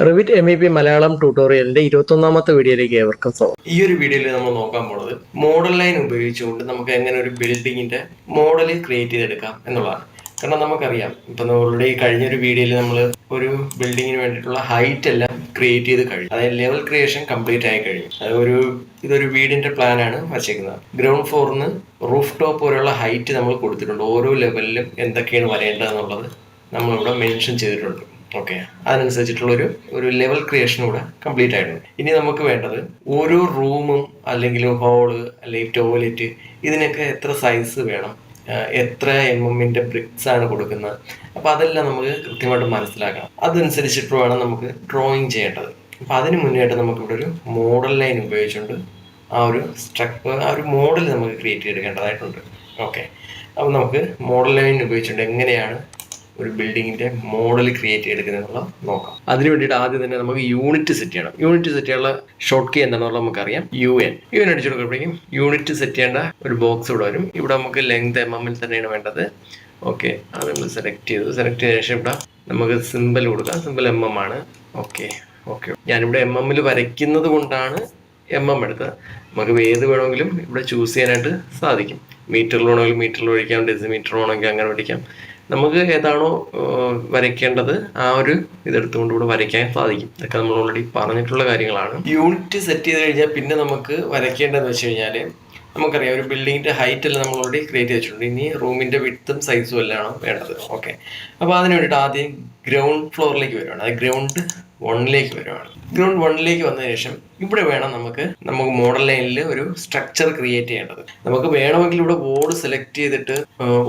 Revit MEP Malayalam ട്യൂട്ടോറിയലിന്റെ 21ാമത്തെ വീഡിയോയിലേക്ക് ഏവർക്കും സ്വാഗതം. ഈ ഒരു വീഡിയോയിൽ നമ്മൾ നോക്കാൻ പോകുന്നത് മോഡൽ ലൈൻ ഉപയോഗിച്ചുകൊണ്ട് നമുക്ക് എങ്ങനെ ഒരു ബിൽഡിങ്ങിന്റെ മോഡൽ ക്രിയേറ്റ് ചെയ്തെടുക്കാം എന്നുള്ളതാണ്. കാരണം നമുക്കറിയാം, ഇപ്പൊ നമ്മളുടെ ഈ കഴിഞ്ഞൊരു വീഡിയോയിൽ നമ്മൾ ഒരു ബിൽഡിങ്ങിന് വേണ്ടിയിട്ടുള്ള ഹൈറ്റ് എല്ലാം ക്രിയേറ്റ് ചെയ്ത് കഴിഞ്ഞു. അതായത് ലെവൽ ക്രിയേഷൻ കംപ്ലീറ്റ് ആയി കഴിഞ്ഞു. ഇതൊരു വീടിന്റെ പ്ലാൻ ആണ് വച്ചേക്കുന്നത്. ഗ്രൗണ്ട് ഫ്ലോറിന് റൂഫ് ടോപ്പ് വരെയുള്ള ഹൈറ്റ് നമ്മൾ കൊടുത്തിട്ടുണ്ട്. ഓരോ ലെവലിലും എന്തൊക്കെയാണ് വരേണ്ടതെന്നുള്ളത് നമ്മളിവിടെ മെൻഷൻ ചെയ്തിട്ടുണ്ട്. ഓക്കെ, അതിനനുസരിച്ചിട്ടുള്ള ഒരു ലെവൽ ക്രിയേഷൻ കൂടെ കംപ്ലീറ്റ് ആയിട്ടുണ്ട്. ഇനി നമുക്ക് വേണ്ടത് ഓരോ റൂമും അല്ലെങ്കിൽ ഹോള് അല്ലെങ്കിൽ ടോയ്ലറ്റ് ഇതിനൊക്കെ എത്ര സൈസ് വേണം, എത്ര MM ബ്രിക്സ് ആണ് കൊടുക്കുന്നത്, അപ്പോൾ അതെല്ലാം നമുക്ക് കൃത്യമായിട്ട് മനസ്സിലാക്കണം. അതനുസരിച്ചിട്ട് വേണം നമുക്ക് ഡ്രോയിങ് ചെയ്യേണ്ടത്. അപ്പം അതിന് മുന്നേയായിട്ട് നമുക്കിവിടെ ഒരു മോഡൽ ലൈൻ ഉപയോഗിച്ചുകൊണ്ട് ആ ഒരു മോഡൽ നമുക്ക് ക്രിയേറ്റ് ചെയ്തെടുക്കേണ്ടതായിട്ടുണ്ട്. ഓക്കെ, അപ്പം നമുക്ക് മോഡൽ ലൈൻ ഉപയോഗിച്ചുകൊണ്ട് എങ്ങനെയാണ് ഒരു ബിൽഡിങ്ങിന്റെ മോഡൽ ക്രിയേറ്റ് ചെയ്തെടുക്കുന്നത് നോക്കാം. അതിന് വേണ്ടിയിട്ട് ആദ്യം തന്നെ നമുക്ക് യൂണിറ്റ് സെറ്റ് ചെയ്യണം. യൂണിറ്റ് സെറ്റ് ചെയ്യാനുള്ള ഷോർട്ട് കീ എന്താണെന്നുള്ളത് നമുക്കറിയാം. UN അടിച്ചു കൊടുക്കുമ്പോഴേക്കും യൂണിറ്റ് സെറ്റ് ചെയ്യേണ്ട ഒരു ബോക്സ് ഇവിടെ വരും. ഇവിടെ നമുക്ക് ലെങ്ത് MM തന്നെയാണ് വേണ്ടത്. ഓക്കെ, അത് നമ്മൾ സെലക്ട് ചെയ്ത ശേഷം ഇവിടെ നമുക്ക് സിമ്പിൾ കൊടുക്കാം. സിമ്പിൾ MM ആണ്. ഓക്കെ, ഞാനിവിടെ MM വരയ്ക്കുന്നത് കൊണ്ടാണ് MM എടുത്തത്. നമുക്ക് ഏത് വേണമെങ്കിലും ഇവിടെ ചൂസ് ചെയ്യാനായിട്ട് സാധിക്കും. മീറ്ററിൽ വേണമെങ്കിൽ മീറ്ററിൽ വരയ്ക്കാം, ഡെസിമീറ്റർ വേണമെങ്കിൽ അങ്ങനെ വരയ്ക്കാം. നമുക്ക് ഏതാണോ വരയ്ക്കേണ്ടത് ആ ഒരു ഇതെടുത്തുകൊണ്ട് കൂടെ വരയ്ക്കാൻ സാധിക്കും. ഇതൊക്കെ നമ്മൾ ഓൾറെഡി പറഞ്ഞിട്ടുള്ള കാര്യങ്ങളാണ്. യൂണിറ്റ് സെറ്റ് ചെയ്ത് കഴിഞ്ഞാൽ പിന്നെ നമുക്ക് വരയ്ക്കേണ്ടതെന്ന് വെച്ച് കഴിഞ്ഞാൽ നമുക്കറിയാം, ഒരു ബിൽഡിങ്ങിന്റെ ഹൈറ്റ് എല്ലാം നമ്മൾ ഓൾറെഡി ക്രിയേറ്റ് ചെയ്തിട്ടുണ്ട്. ഇനി റൂമിന്റെ വിഡ്ത്തും സൈസും എല്ലാമാണ് വേണ്ടത്. ഓക്കെ, അപ്പോൾ അതിന് വേണ്ടിയിട്ട് ആദ്യം ഗ്രൗണ്ട് ഫ്ലോറിലേക്ക് വരുവാണ്. അത് ഗ്രൗണ്ട് 1ലേക്ക് വരുവാണ്. ഗ്രൗണ്ട് 1ലേക്ക് വന്നതിന് ശേഷം ഇവിടെ വേണം നമുക്ക് മോഡൽ ലൈനിൽ ഒരു സ്ട്രക്ചർ ക്രിയേറ്റ് ചെയ്യേണ്ടത്. നമുക്ക് വേണമെങ്കിൽ ഇവിടെ വോൾ സെലക്ട് ചെയ്തിട്ട്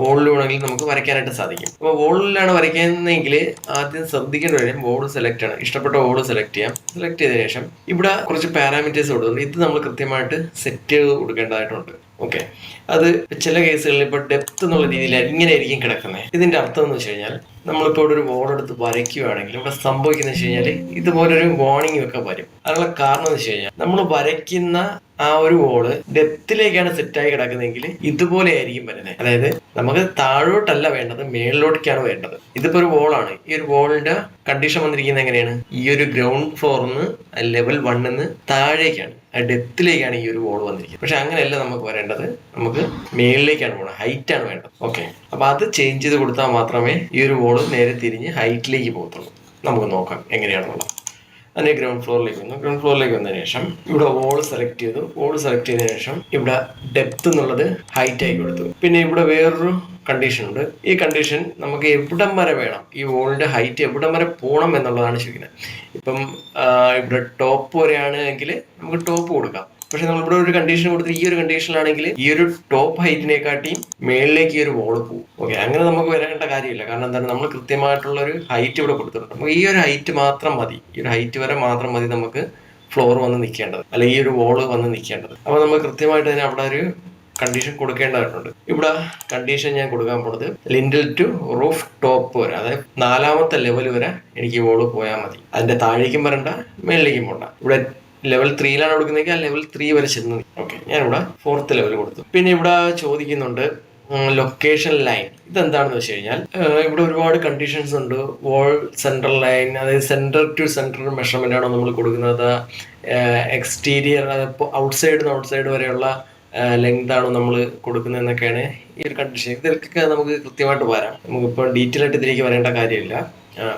വോളിൽ വേണമെങ്കിൽ നമുക്ക് വരയ്ക്കാനായിട്ട് സാധിക്കും. അപ്പോൾ വോളിലാണ് വരയ്ക്കുന്നതെങ്കിൽ ആദ്യം ശ്രദ്ധിക്കേണ്ട കാര്യം വോൾ സെലക്ട് ആണ്. ഇഷ്ടപ്പെട്ട വോൾ സെലക്ട് ചെയ്യാം. സെലക്ട് ചെയ്ത ശേഷം ഇവിടെ കുറച്ച് പാരാമീറ്റേഴ്സ് കൊടുക്കുന്നുണ്ട്. ഇത് നമ്മൾ കൃത്യമായിട്ട് സെറ്റ് ചെയ്ത് കൊടുക്കേണ്ടതായിട്ടുണ്ട്. ഓക്കെ, അത് ചില കേസുകളിൽ ഇപ്പോൾ ഡെപ്ത് എന്നുള്ള രീതിയിൽ ഇങ്ങനെ ആയിരിക്കും കിടക്കുന്നത്. ഇതിന്റെ അർത്ഥം എന്ന് വെച്ച് കഴിഞ്ഞാൽ നമ്മളിപ്പോൾ ഇവിടെ ഒരു വോൾ എടുത്ത് വരയ്ക്കുകയാണെങ്കിൽ ഇവിടെ സംഭവിക്കുന്നത് വെച്ച് കഴിഞ്ഞാൽ ഇതുപോലൊരു വാർണിംഗ് ഒക്കെ വരും. അതിനുള്ള കാരണം എന്ന് വെച്ച് കഴിഞ്ഞാൽ നമ്മൾ വരയ്ക്കുന്ന ആ ഒരു വോള് ഡെപ്തിലേക്കാണ് സെറ്റായി കിടക്കുന്നതെങ്കിൽ ഇതുപോലെ ആയിരിക്കും വരുന്നത്. അതായത് നമുക്ക് താഴോട്ടല്ല വേണ്ടത്, മേളിലോട്ടേക്കാണ് വേണ്ടത്. ഇതിപ്പോ ഒരു വോളാണ്. ഈ ഒരു വോളിന്റെ കണ്ടീഷൻ വന്നിരിക്കുന്നത് എങ്ങനെയാണ്? ഈ ഒരു ഗ്രൗണ്ട് ഫ്ലോറിന്ന് ലെവൽ 1ന്ന് താഴേക്കാണ്, ഡെപ്തിലേക്കാണ് ഈ ഒരു വോൾ വന്നിരിക്കുന്നത്. പക്ഷെ അങ്ങനെയല്ല നമുക്ക് വരേണ്ടത്. നമുക്ക് മേളിലേക്കാണ് പോകണം, ഹൈറ്റ് ആണ് വേണ്ടത്. ഓക്കെ, അപ്പൊ അത് ചേഞ്ച് ചെയ്ത് കൊടുത്താൽ മാത്രമേ ഈ ഒരു വോള് നേരെ തിരിഞ്ഞ് ഹൈറ്റിലേക്ക് പോകത്തുള്ളൂ. നമുക്ക് നോക്കാം എങ്ങനെയാണെന്നുള്ളത്. അതിന് ഗ്രൗണ്ട് ഫ്ലോറിലേക്ക് വന്നതിന് ശേഷം ഇവിടെ വോൾ സെലക്ട് ചെയ്തതിനു ശേഷം ഇവിടെ ഡെപ്ത് എന്നുള്ളത് ഹൈറ്റ് ആയി കൊടുത്തു. പിന്നെ ഇവിടെ വേറൊരു കണ്ടീഷൻ ഉണ്ട്. ഈ കണ്ടീഷൻ നമുക്ക് എവിടം വരെ വേണം, ഈ വോളിന്റെ ഹൈറ്റ് എവിടം വരെ പോകണം എന്നുള്ളതാണ് ചോദിക്കുന്നത്. ഇപ്പം ഇവിടെ ടോപ്പ് വരെയാണ് എങ്കിൽ നമുക്ക് ടോപ്പ് കൊടുക്കാം. പക്ഷെ നമ്മളിവിടെ ഒരു കണ്ടീഷൻ കൊടുത്തിട്ട് ഈ ഒരു കണ്ടീഷനിലാണെങ്കിൽ ഈ ഒരു ടോപ്പ് ഹൈറ്റിനെക്കാട്ടിയും മേളിലേക്ക് ഈ ഒരു വോള് പോകും. ഓക്കെ, അങ്ങനെ നമുക്ക് വരേണ്ട കാര്യമില്ല. കാരണം എന്താണ്, നമ്മൾ കൃത്യമായിട്ടുള്ള ഒരു ഹൈറ്റ് ഇവിടെ കൊടുത്തിട്ടുണ്ട്. നമുക്ക് ഈ ഒരു ഹൈറ്റ് മാത്രം മതി. ഈ ഒരു ഹൈറ്റ് വരെ മാത്രം മതി നമുക്ക് ഫ്ലോർ വന്ന് നിൽക്കേണ്ടത്, അല്ല ഈ ഒരു വോള് വന്ന് നിൽക്കേണ്ടത്. അപ്പൊ നമ്മൾ കൃത്യമായിട്ട് തന്നെ അവിടെ ഒരു കണ്ടീഷൻ കൊടുക്കേണ്ടതായിട്ടുണ്ട്. ഇവിടെ കണ്ടീഷൻ ഞാൻ കൊടുക്കാൻ പോകുന്നത് ലിൻഡിൽ ടു റൂഫ് ടോപ്പ് വരെ, അതായത് 4ാമത്തെ ലെവൽ വരെ എനിക്ക് ഈ വോള് പോയാൽ മതി. അതിന്റെ താഴേക്കും വരണ്ട, മേളിലേക്കും പോകണ്ട. ഇവിടെ ലെവൽ 3ലാണ് കൊടുക്കുന്നതെങ്കിൽ ആ ലെവൽ 3 വരെ ചെന്ന്. ഓക്കെ, ഞാനിവിടെ 4th ലെവൽ കൊടുത്തു. പിന്നെ ഇവിടെ ചോദിക്കുന്നുണ്ട് ലൊക്കേഷൻ ലൈൻ. ഇതെന്താണെന്ന് വെച്ച് കഴിഞ്ഞാൽ ഇവിടെ ഒരുപാട് കണ്ടീഷൻസ് ഉണ്ട്. വോൾ സെൻട്രൽ ലൈൻ, അതായത് സെന്റർ ടു സെന്റർ മെഷർമെന്റ് ആണോ നമ്മൾ കൊടുക്കുന്നത്, എക്സ്റ്റീരിയർ ഔട്ട്സൈഡ് വരെയുള്ള ലെങ്ത് ആണോ നമ്മൾ കൊടുക്കുന്നത് എന്നൊക്കെയാണ് ഈ ഒരു കണ്ടീഷൻ. ഇതിലൊക്കെ നമുക്ക് കൃത്യമായിട്ട് വരാം. നമുക്കിപ്പോൾ ഡീറ്റെയിൽ ആയിട്ട് ഇതിലേക്ക് വരേണ്ട കാര്യമില്ല.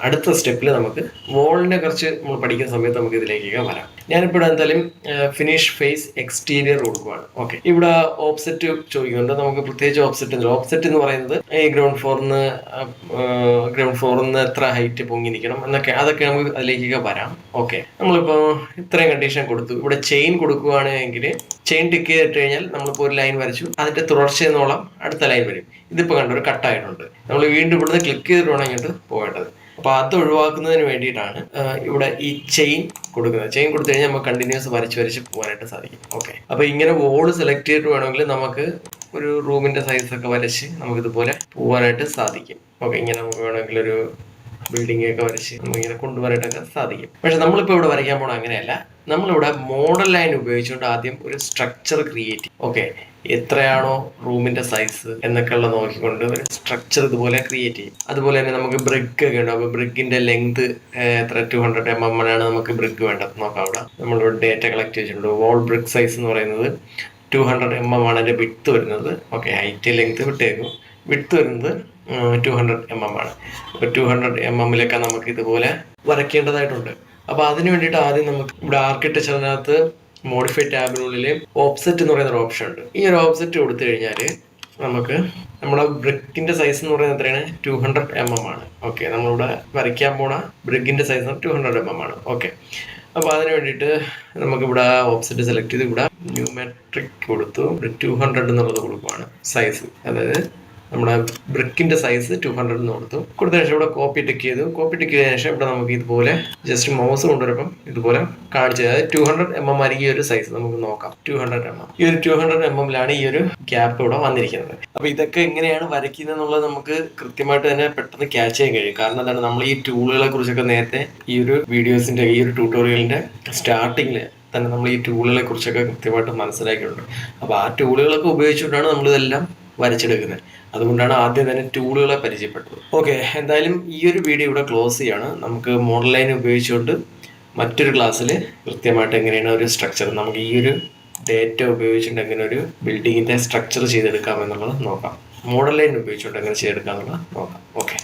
അടുത്ത സ്റ്റെപ്പിൽ നമുക്ക് വോളിനെ കുറിച്ച് നമ്മൾ പഠിക്കുന്ന സമയത്ത് നമുക്ക് ഇതിലേക്ക് വരാം. ഞാനിപ്പോൾ എന്തായാലും ഫിനിഷ് ഫേസ് എക്സ്റ്റീരിയർ കൊടുക്കുകയാണ്. ഓക്കെ, ഇവിടെ ഓഫ്സെറ്റ് ചോദിക്കുന്നുണ്ട്. നമുക്ക് പ്രത്യേകിച്ച് ഓഫ്സെറ്റ് എന്ന് പറയുന്നത് ഈ ഗ്രൗണ്ട് ഫ്ലോറിന്ന് എത്ര ഹൈറ്റ് പൊങ്ങി നിൽക്കണം എന്നൊക്കെ, അതൊക്കെ നമുക്ക് അതിലേക്കൊക്കെ വരാം. ഓക്കെ, നമ്മളിപ്പോൾ ഇത്രയും കണ്ടീഷൻ കൊടുത്തു. ഇവിടെ ചെയിൻ കൊടുക്കുകയാണെങ്കിൽ ചെയിൻ ടിക്ക് ചെയ്തിട്ട് കഴിഞ്ഞാൽ നമ്മളിപ്പോൾ ഒരു ലൈൻ വരച്ചു, അതിന്റെ തുടർച്ചയെന്നോളം അടുത്ത ലൈൻ വരും. ഇതിപ്പോൾ കണ്ട ഒരു കട്ടായിട്ടുണ്ട്. നമ്മൾ വീണ്ടും ഇവിടുന്ന് ക്ലിക്ക് ചെയ്തിട്ട് വേണം ഇങ്ങോട്ട് പോകേണ്ടത്. അപ്പൊ അത് ഒഴിവാക്കുന്നതിന് വേണ്ടിയിട്ടാണ് ഇവിടെ ഈ ചെയിൻ കൊടുക്കുന്നത്. ചെയിൻ കൊടുത്തു കഴിഞ്ഞാൽ നമുക്ക് കണ്ടിന്യൂസ് വരച്ച് പോകാനായിട്ട് സാധിക്കും. ഓക്കെ, അപ്പൊ ഇങ്ങനെ വോൾ സെലക്ട് ചെയ്തിട്ട് വേണമെങ്കിൽ നമുക്ക് ഒരു റൂമിന്റെ സൈസ് ഒക്കെ വരച്ച് നമുക്ക് ഇതുപോലെ പോകാനായിട്ട് സാധിക്കും. ഓക്കെ, ഇങ്ങനെ നമുക്ക് വേണമെങ്കിൽ ഒരു ബിൽഡിംഗ് ഒക്കെ വരച്ച് നമുക്കിങ്ങനെ കൊണ്ടുവരാനൊക്കെ സാധിക്കും. പക്ഷെ നമ്മളിപ്പോൾ ഇവിടെ വരയ്ക്കാൻ പോകണം അങ്ങനെയല്ല. നമ്മളിവിടെ മോഡൽ ലൈൻ ഉപയോഗിച്ചുകൊണ്ട് ആദ്യം ഒരു സ്ട്രക്ചർ ക്രിയേറ്റ് ചെയ്യും. ഓക്കെ, എത്രയാണോ റൂമിന്റെ സൈസ് എന്നൊക്കെയുള്ള നോക്കിക്കൊണ്ട് ഒരു സ്ട്രക്ചർ ഇതുപോലെ ക്രിയേറ്റ് ചെയ്യും. അതുപോലെ തന്നെ നമുക്ക് ബ്രിക്ക് ഒക്കെ ഉണ്ട്. അപ്പോൾ ബ്രിക്കിന്റെ ലെങ്ത് എത്ര 200 mm ആണ് നമുക്ക് ബ്രിക്ക് വേണ്ടത് നോക്കാം. അവിടെ നമ്മളിവിടെ ഡേറ്റ കളക്ട് ചെയ്തിട്ടുണ്ട്. വോൾ ബ്രിക്ക് സൈസ് എന്ന് പറയുന്നത് 200 mm ആണ് അതിന്റെ വിഡ്ത്ത് വരുന്നത്. ഓക്കെ, ഹൈറ്റ് ലെങ്ത് വിട്ടേക്കും. വിഡ്ത്ത് വരുന്നത് 200 mm ആണ്. അപ്പോൾ 200 mm നമുക്ക് ഇതുപോലെ വരയ്ക്കേണ്ടതായിട്ടുണ്ട്. അപ്പോൾ അതിന് വേണ്ടിയിട്ട് ആദ്യം നമുക്ക് ഇവിടെ ആർക്കിടെക്ചറിനകത്ത് മോഡിഫൈ ടാബിനുള്ളിൽ ഓഫ്സെറ്റ് എന്ന് പറയുന്ന ഒരു ഓപ്ഷൻ ഉണ്ട്. ഈ ഒരു ഓഫ്സെറ്റ് കൊടുത്തു കഴിഞ്ഞാൽ നമുക്ക് നമ്മുടെ ബ്രിക്കിന്റെ സൈസ് എന്ന് പറയുന്നത് എത്രയാണ്? 200 mm ആണ്. ഓക്കെ, നമ്മളിവിടെ വരയ്ക്കാൻ പോണ ബ്രിക്കിന്റെ സൈസ് 200 mm ആണ്. ഓക്കെ, അപ്പോൾ അതിന് വേണ്ടിയിട്ട് നമുക്കിവിടെ ഓഫ്സെറ്റ് സെലക്ട് ചെയ്ത് ഇവിടെ ന്യൂമെട്രിക് കൊടുത്തു. 200 എന്നുള്ളത് കൊടുക്കുവാണ് സൈസ്. അതായത് നമ്മുടെ ബ്രിക്കിന്റെ സൈസ് 200 എന്ന് കൊടുത്തതിന് ശേഷം ഇവിടെ കോപ്പി ടിക്ക് ചെയ്തു. കോപ്പി ടിക്ക് ചെയ്തതിനു ശേഷം ഇവിടെ നമുക്ക് ഇതുപോലെ ജസ്റ്റ് മൗസ് കൊണ്ടുവരുമ്പം ഇതുപോലെ കാണിച്ചത്. അതായത് 200 mm ആയിരിക്കും ഈ ഒരു സൈസ്. നമുക്ക് നോക്കാം. 200 mm. ഈ ഒരു 200 mm ഈ ഒരു ഗ്യാപ്പ് ഇവിടെ വന്നിരിക്കുന്നത്. അപ്പൊ ഇതൊക്കെ എങ്ങനെയാണ് വരയ്ക്കുന്നത് എന്നുള്ളത് നമുക്ക് കൃത്യമായിട്ട് തന്നെ പെട്ടെന്ന് ക്യാച്ച് ചെയ്യാൻ കഴിയും. കാരണം എന്താണ്, നമ്മൾ ഈ ടൂളുകളെ കുറിച്ചൊക്കെ നേരത്തെ ഈ ഒരു വീഡിയോസിന്റെ ഈ ഒരു ട്യൂട്ടോറിയലിന്റെ സ്റ്റാർട്ടിങ്ങിൽ തന്നെ നമ്മൾ ഈ ടൂളുകളെ കുറിച്ചൊക്കെ കൃത്യമായിട്ട് മനസ്സിലാക്കിയിട്ടുണ്ട്. അപ്പോൾ ആ ടൂളുകളൊക്കെ ഉപയോഗിച്ചുകൊണ്ടാണ് നമ്മളിതെല്ലാം വരച്ചെടുക്കുന്നത്. അതുകൊണ്ടാണ് ആദ്യം തന്നെ ടൂളുകളെ പരിചയപ്പെട്ടത്. ഓക്കെ, എന്തായാലും ഈ ഒരു വീഡിയോ ഇവിടെ ക്ലോസ് ചെയ്യാണ്. നമുക്ക് മോഡൽ ലൈൻ ഉപയോഗിച്ചുകൊണ്ട് മറ്റൊരു ക്ലാസ്സിൽ കൃത്യമായിട്ട് എങ്ങനെയാണ് ഒരു സ്ട്രക്ചർ, നമുക്ക് ഈ ഒരു ഡേറ്റ ഉപയോഗിച്ചുകൊണ്ട് എങ്ങനെ ഒരു ബിൽഡിങ്ങിൻ്റെ സ്ട്രക്ചർ ചെയ്തെടുക്കാം എന്നുള്ളത് നോക്കാം. മോഡൽ ലൈൻ ഉപയോഗിച്ചുകൊണ്ട് എങ്ങനെ ചെയ്തെടുക്കാം എന്നുള്ളത് നോക്കാം. ഓക്കെ.